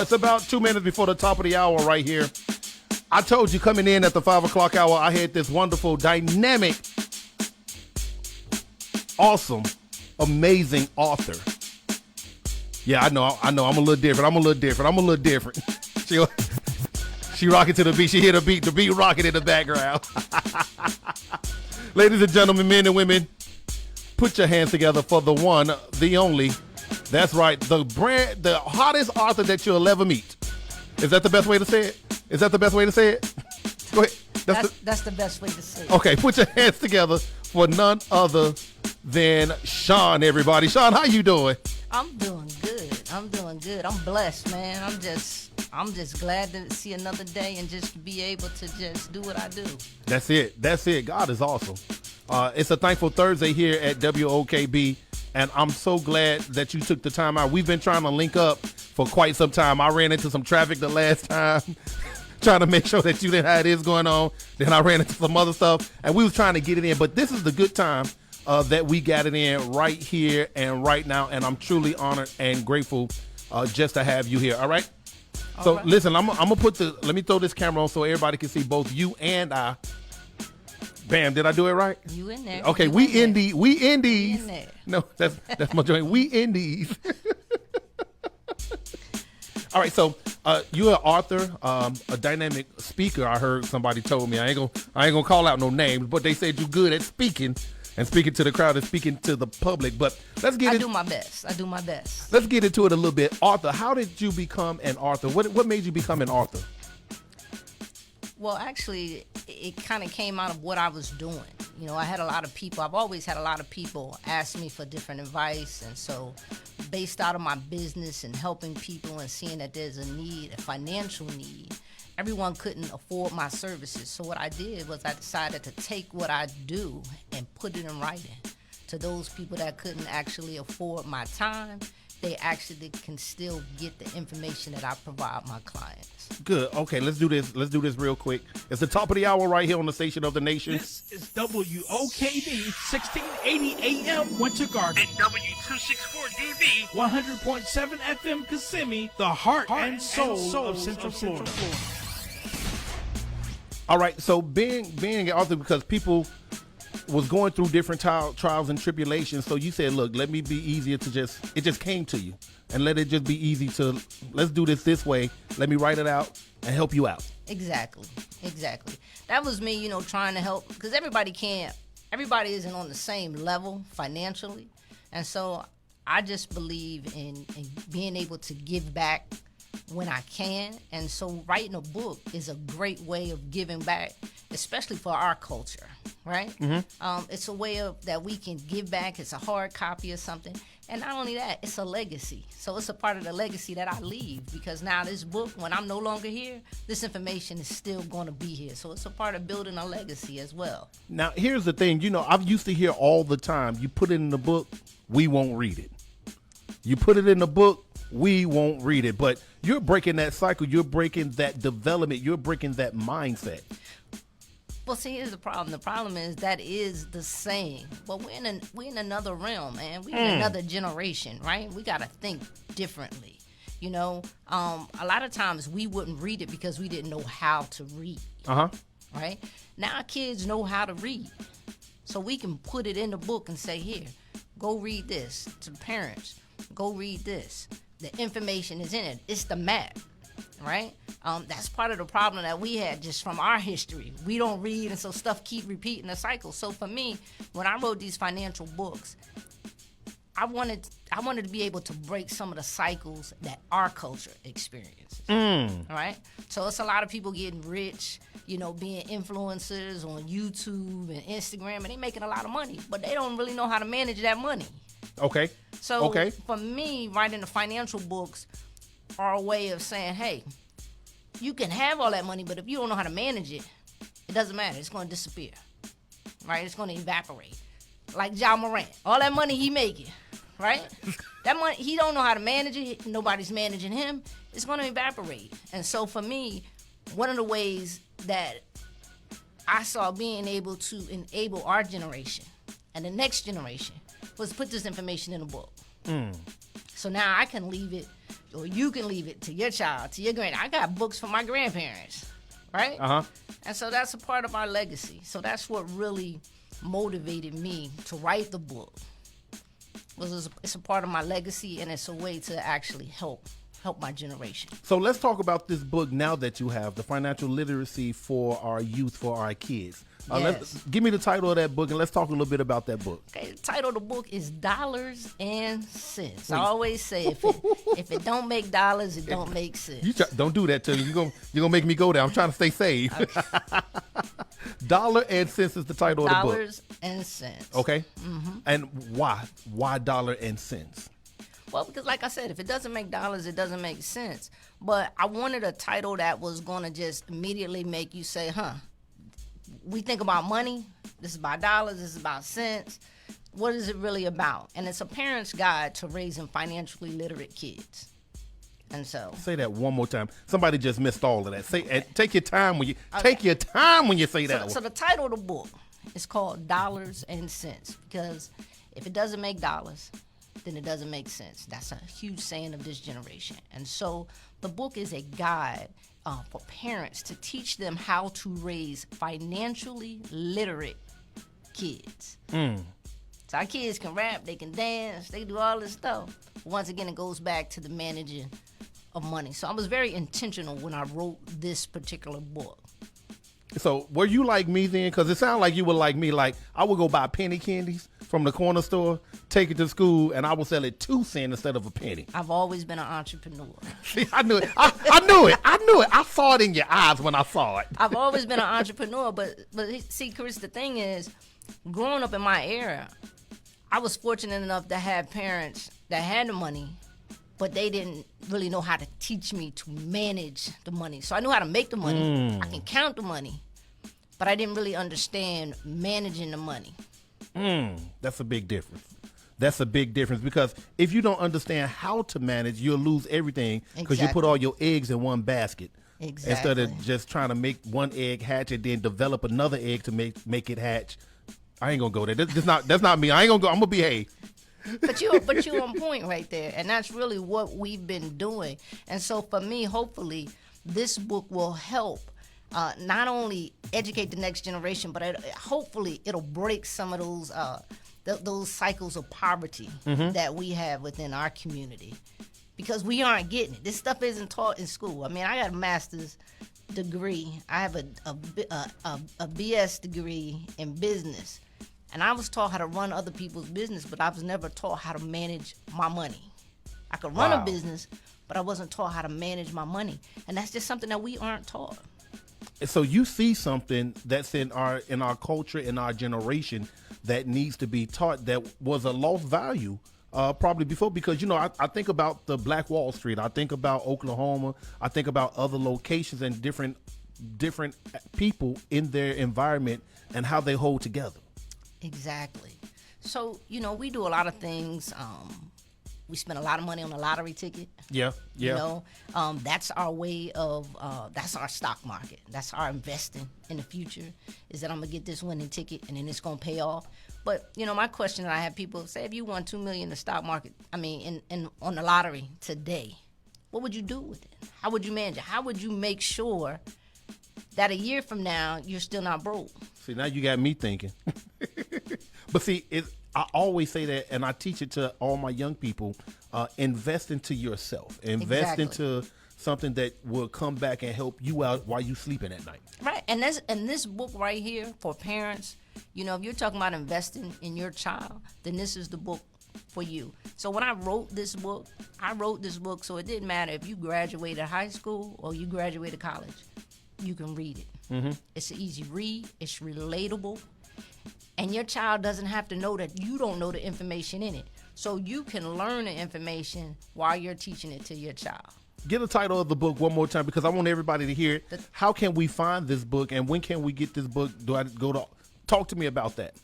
It's about 2 minutes before the top of the hour right here. I told you coming in at the 5 o'clock hour, I had this wonderful, dynamic, awesome, amazing author. Yeah, I know. I'm a little different. She rocking to the beat. She hit the beat rocking in the background. Ladies and gentlemen, men and women, put your hands together for the one, the only. That's right, the hottest author that you'll ever meet. Is that the best way to say it? Go ahead. That's the best way to say it. Okay, put your hands together for none other than Sean, everybody. Sean, how you doing? I'm doing good. I'm blessed, man. I'm just glad to see another day and just be able to just do what I do. That's it. God is awesome. It's a Thankful Thursday here at WOKB, and I'm so glad that you took the time out. We've been trying to link up for quite some time. I ran into some traffic the last time, trying to make sure that you didn't have this going on. Then I ran into some other stuff, and we was trying to get it in. But this is the good time that we got it in right here and right now, and I'm truly honored and grateful just to have you here. All right. So right. Listen, I'm gonna let me throw this camera on so everybody can see both you and I. Bam! Did I do it right? You in there? Okay, we in these. No, that's my joint. We in these. All right, so you're an author, a dynamic speaker. I heard somebody told me. I ain't gonna call out no names, but they said you're good at speaking and speaking to the crowd and speaking to the public. But let's get I do my best. Let's get into it a little bit. Author, how did you become an author? What made you become an author? Well, actually, it kind of came out of what I was doing. You know, I've always had a lot of people ask me for different advice. And so based out of my business and helping people and seeing that there's a need, a financial need, everyone couldn't afford my services. So what I did was I decided to take what I do and put it in writing. To those people that couldn't actually afford my time, they actually can still get the information that I provide my clients. Good. Okay, let's do this real quick. It's the top of the hour right here on the station of the nation. This is WOKB 1680 AM Winter Garden and W264DB 100.7 FM Kissimmee, the heart and soul of Central Florida. All right, so being an author, because people was going through different trials and tribulations, so you said, look, let me be easier to it just came to you, and let it just be easy to, let's do this way, let me write it out and help you out. Exactly. That was me, trying to help, because everybody isn't on the same level financially, and so I just believe in being able to give back when I can, and so writing a book is a great way of giving back, especially for our culture, right? Mm-hmm. It's a way that we can give back. It's a hard copy or something, and not only that, it's a legacy. So it's a part of the legacy that I leave, because now this book, when I'm no longer here, this information is still going to be here. So it's a part of building a legacy as well. Now, here's the thing. I used to hear all the time, you put it in the book, we won't read it. You put it in the book, we won't read it. But you're breaking that cycle. You're breaking that development. You're breaking that mindset. Well, see, here's the problem. The problem is that is the saying. But we're in another realm, man. We're in another generation, right? We got to think differently. A lot of times we wouldn't read it because we didn't know how to read. Right? Now our kids know how to read. So we can put it in the book and say, here, go read this to the parents. Go read this. The information is in it. It's the map, right? That's part of the problem that we had just from our history. We don't read, and so stuff keep repeating the cycle. So for me, when I wrote these financial books, I wanted to be able to break some of the cycles that our culture experiences. All right? So it's a lot of people getting rich, being influencers on YouTube and Instagram, and they making a lot of money, but they don't really know how to manage that money. Okay. So for me, writing the financial books are a way of saying, hey, you can have all that money, but if you don't know how to manage it, it doesn't matter. It's going to disappear, right? It's going to evaporate. Like Ja Morant, all that money he making, right? That money, he don't know how to manage it. Nobody's managing him. It's going to evaporate. And so for me, one of the ways that I saw being able to enable our generation and the next generation was put this information in a book. So now I can leave it or you can leave it to your child, to your I got books for my grandparents, right? And so that's a part of our legacy. So that's what really motivated me to write the book. It's a part of my legacy, and it's a way to actually help my generation. So let's talk about this book now that you have, the financial literacy for our youth, for our kids. Yes. Give me the title of that book, and let's talk a little bit about that book. Okay, the title of the book is Dollars and Cents. I always say if it don't make dollars, it don't make sense. Don't do that to me. You're gonna make me go there. I'm trying to stay safe. Okay. Dollar and Cents is the title of the book. Dollars and Cents. Okay. Mm-hmm. And why? Why dollar and cents? Well, because like I said, if it doesn't make dollars, it doesn't make sense. But I wanted a title that was going to just immediately make you say, we think about money. This is about dollars. This is about cents. What is it really about? And it's a parent's guide to raising financially literate kids. And so say that one more time. Somebody just missed all of that. Take your time when you take your time when you say that. So the title of the book is called Dollars and Cents, because if it doesn't make dollars, then it doesn't make sense. That's a huge saying of this generation. And so the book is a guide for parents to teach them how to raise financially literate kids. So our kids can rap, they can dance, they can do all this stuff. Once again, it goes back to the managing of money. So I was very intentional when I wrote this particular book. So were you like me then? Because it sounded like you were like me. Like I would go buy penny candies from the corner store, take it to school, and I would sell it 2 cents instead of a penny. I've always been an entrepreneur. See, I knew it. I knew it. I knew it. I saw it in your eyes when I saw it. I've always been an entrepreneur, but see, Chris, the thing is, growing up in my era, I was fortunate enough to have parents that had the money, but they didn't really know how to teach me to manage the money. So I knew how to make the money. I can count the money, but I didn't really understand managing the money. That's a big difference. That's a big difference, because if you don't understand how to manage, you'll lose everything, because you put all your eggs in one basket. Exactly. Instead of just trying to make one egg hatch and then develop another egg to make it hatch. I ain't gonna go there. That's not me. I ain't gonna go. I'm gonna behave. But you're on point right there, and that's really what we've been doing. And so for me, hopefully, this book will help not only educate the next generation, but hopefully it'll break some of those cycles of poverty that we have within our community, because we aren't getting it. This stuff isn't taught in school. I mean, I got a master's degree. I have a BS degree in business. And I was taught how to run other people's business, but I was never taught how to manage my money. I could run a business, but I wasn't taught how to manage my money. And that's just something that we aren't taught. So you see something that's in our culture, in our generation, that needs to be taught, that was a lost value probably before, because, I think about the Black Wall Street. I think about Oklahoma. I think about other locations and different people in their environment and how they hold together. Exactly. So, we do a lot of things. We spend a lot of money on a lottery ticket. Yeah. That's our way of, that's our stock market. That's our investing in the future, is that I'm going to get this winning ticket and then it's going to pay off. But, my question that I have people say, if you won $2 million in the stock market, on the lottery today, what would you do with it? How would you manage it? How would you make sure that a year from now, you're still not broke? See, now you got me thinking. But see, I always say that, and I teach it to all my young people, invest into yourself. Invest into something that will come back and help you out while you sleeping at night. Right. And this book right here for parents, if you're talking about investing in your child, then this is the book for you. So when I wrote this book so it didn't matter if you graduated high school or you graduated college. You can read it. It's an easy read. It's relatable. And your child doesn't have to know that you don't know the information in it. So you can learn the information while you're teaching it to your child. Get the title of the book one more time, because I want everybody to hear it. How can we find this book, and when can we get this book? Do I go to talk to me about that?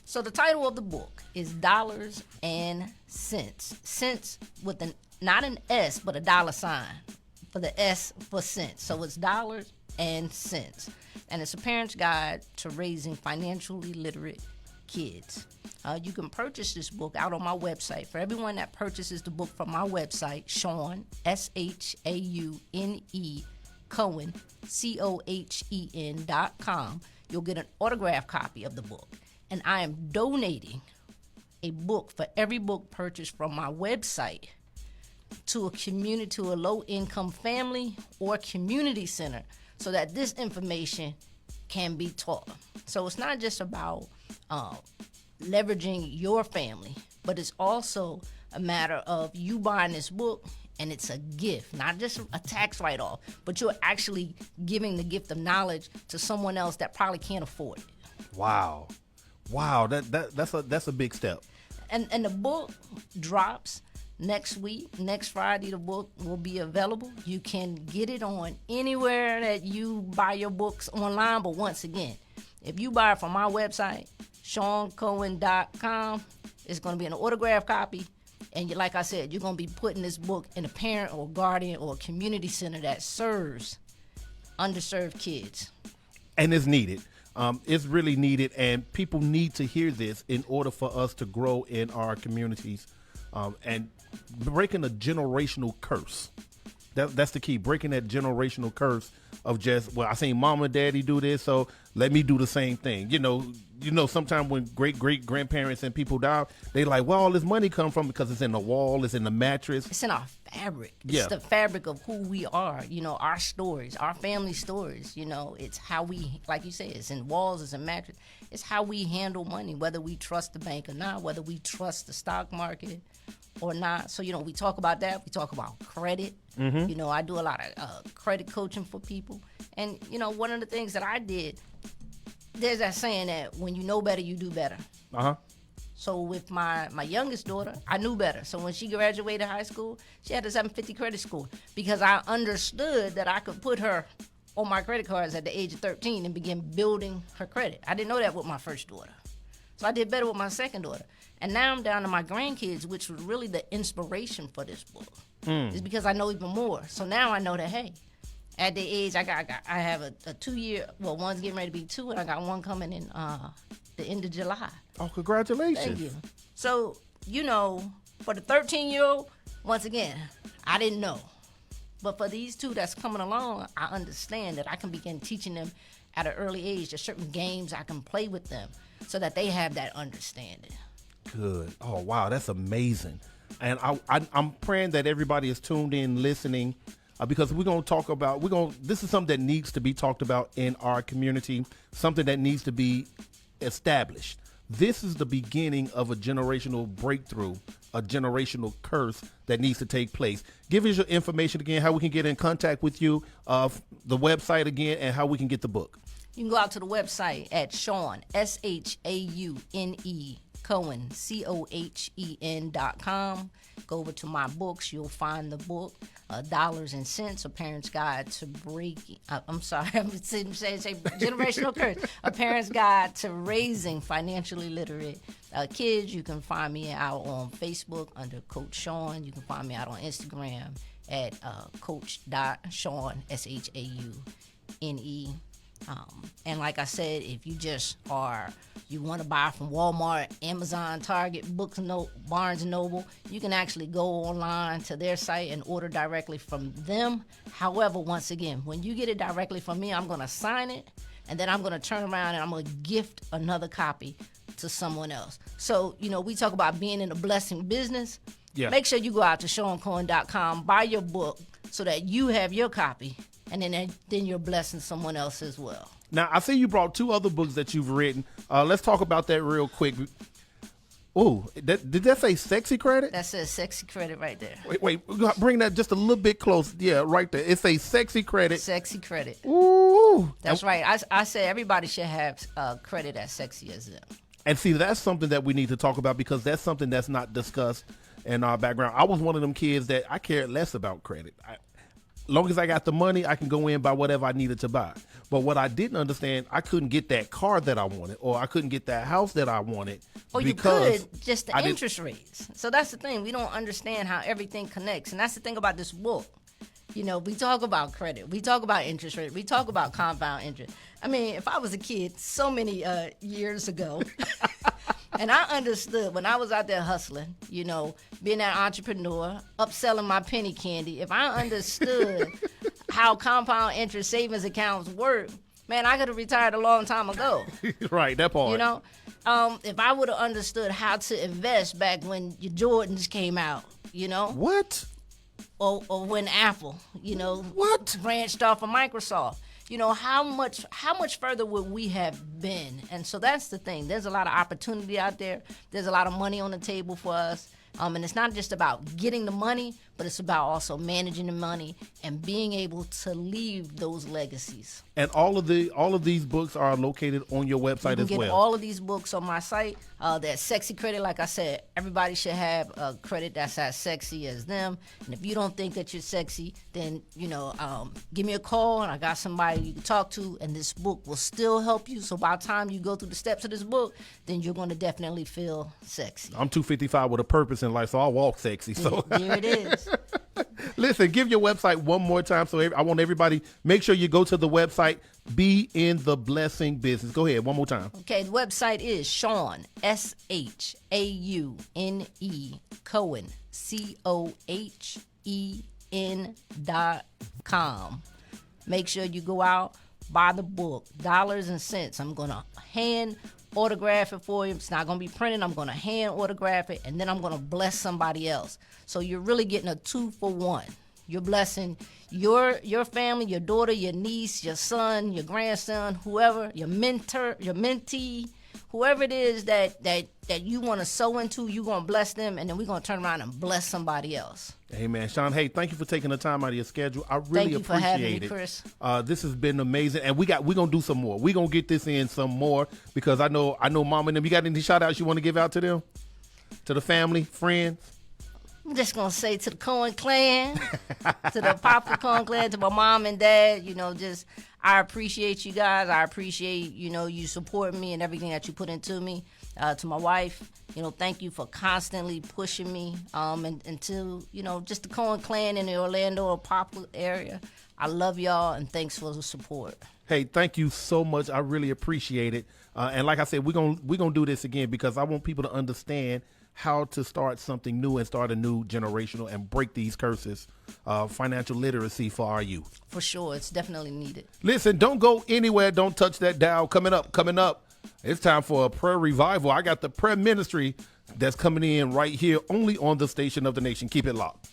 So the title of the book is Dollars and Cents. Cents with not an S, but a dollar sign for the S for cents. So it's Dollars and Cents. And it's a parent's guide to raising financially literate Kids. You can purchase this book out on my website. For everyone that purchases the book from my website, Shaun, SHAUNE, Cohen, COHEN.com, you'll get an autographed copy of the book. And I am donating a book for every book purchased from my website to a community, to a low-income family or community center, so that this information can be taught. So it's not just about leveraging your family, but it's also a matter of you buying this book, and it's a gift, not just a tax write-off, but you're actually giving the gift of knowledge to someone else that probably can't afford it. Wow, that's a big step. And the book drops next week. Next Friday, the book will be available. You can get it on anywhere that you buy your books online. But once again, if you buy it from my website, ShaunCohen.com, it's going to be an autographed copy. And like I said, you're going to be putting this book in a parent or guardian or community center that serves underserved kids. And it's needed. It's really needed, and people need to hear this in order for us to grow in our communities, and breaking a generational curse. That's the key, breaking that generational curse of just, well, I seen mom and daddy do this, so let me do the same thing. You know, sometimes when great-great-grandparents and people die, they like, well, all this money come from, because it's in the wall, it's in the mattress. It's in our fabric. Yeah. It's the fabric of who we are, our stories, our family stories. It's how we, like you say, it's in walls, it's in mattress. It's how we handle money, whether we trust the bank or not, whether we trust the stock market or not. So, we talk about that. We talk about credit. Mm-hmm. I do a lot of credit coaching for people. And, one of the things that I did, there's that saying that when you know better, you do better. Uh-huh. So with my youngest daughter, I knew better. So when she graduated high school, she had a 750 credit score, because I understood that I could put her on my credit cards at the age of 13 and begin building her credit. I didn't know that with my first daughter. So I did better with my second daughter. And now I'm down to my grandkids, which was really the inspiration for this book. It's because I know even more. So now I know that, hey, at the age, I have a 2-year, well, one's getting ready to be 2, and I got one coming in the end of July. Oh, congratulations. Thank you. So, for the 13-year-old, once again, I didn't know. But for these two that's coming along, I understand that I can begin teaching them at an early age. There's certain games I can play with them so that they have that understanding. Good. Oh, wow, that's amazing. And I'm praying that everybody is tuned in, listening, because we're going to talk about, this is something that needs to be talked about in our community, something that needs to be established. This is the beginning of a generational breakthrough, a generational curse that needs to take place. Give us your information again, how we can get in contact with you, the website again, and how we can get the book. You can go out to the website at Shaun, SHAUNE, Cohen, COHEN.com. Go over to my books. You'll find the book, Dollars and Cents, A Parent's Guide to I'm saying Generational Curse, A Parent's Guide to Raising Financially Literate Kids. You can find me out on Facebook under Coach Shaun. You can find me out on Instagram at coach.shaun, SHAUNE. And like I said, if you you want to buy from Walmart, Amazon, Target, Barnes & Noble, you can actually go online to their site and order directly from them. However, once again, when you get it directly from me, I'm going to sign it, and then I'm going to turn around and I'm going to gift another copy to someone else. So, we talk about being in the blessing business. Yeah. Make sure you go out to ShaunCohen.com, buy your book so that you have your copy, and then you're blessing someone else as well. Now, I see you brought 2 other books that you've written. Let's talk about that real quick. Oh, did that say Sexy Credit? That says Sexy Credit right there. Wait, bring that just a little bit close. Yeah, right there. It says Sexy Credit. Sexy Credit. Ooh. That's right. I say everybody should have credit as sexy as them. And see, that's something that we need to talk about, because that's something that's not discussed in our background. I was one of them kids that I cared less about credit. Long as I got the money, I can go in and buy whatever I needed to buy. But what I didn't understand, I couldn't get that car that I wanted, or I couldn't get that house that I wanted. Or you could, just the interest rates. So that's the thing. We don't understand how everything connects. And that's the thing about this book. We talk about credit. We talk about interest rate. We talk about compound interest. I mean, if I was a kid so many years ago, And I understood when I was out there hustling, you know, being an entrepreneur, upselling my penny candy. If I understood how compound interest savings accounts work, man, I could have retired a long time ago. Right, that part. You know, if I would have understood how to invest back when your Jordans came out, you know. What? Or when Apple, you know, What? branched off of Microsoft. You know, how much further would we have been? And so that's the thing. There's a lot of opportunity out there. There's a lot of money on the table for us. And it's not just about getting the money, but it's about also managing the money and being able to leave those legacies. And all of these books are located on your website as You can get well. all of these books on my site. That sexy credit, like I said, everybody should have a credit that's as sexy as them. And if you don't think that you're sexy, then, you know, give me a call and I got somebody you can talk to, and this book will still help you. So by the time you go through the steps of this book, then you're going to definitely feel sexy. I'm 255 with a purpose in life, so I walk sexy. So There it is. listen, give your website one more time. So I want everybody, make sure you go to the website, Be in the Blessing Business. Go ahead, one more time. Okay, the website is Shaun, SHAUNE, Cohen, COHEN.com. Make sure you go out, buy the book, dollars and cents. I'm going to hand autograph it for you. It's not going to be printed. I'm going to hand autograph it, and then I'm going to bless somebody else. So you're really getting a 2-for-1. You're blessing your family, your daughter, your niece, your son, your grandson, whoever, your mentor, your mentee, whoever it is that you want to sow into, you're going to bless them, and then we're going to turn around and bless somebody else. Amen. Shaun, hey, thank you for taking the time out of your schedule. I really Thank you for having appreciate me, it. Chris. This has been amazing, and we're gonna do some more. We're gonna get this in some more because I know Mom and them. You got any shout outs you want to give out to them, to the family, friends? I'm just going to say to the Cohen clan, to the Papa Cohen clan, to my mom and dad, you know, just I appreciate you guys. I appreciate, you know, you supporting me and everything that you put into me. To my wife, you know, thank you for constantly pushing me. And to, you know, just the Cohen clan in the Orlando or Poplar area. I love y'all, and thanks for the support. Hey, thank you so much. I really appreciate it. And like I said, we're gonna do this again because I want people to understand how to start something new and start a new generational and break these curses. Financial literacy for our youth. For sure, it's definitely needed. Listen, don't go anywhere. Don't touch that dial. Coming up. It's time for a prayer revival. I got the prayer ministry that's coming in right here only on the station of the nation. Keep it locked.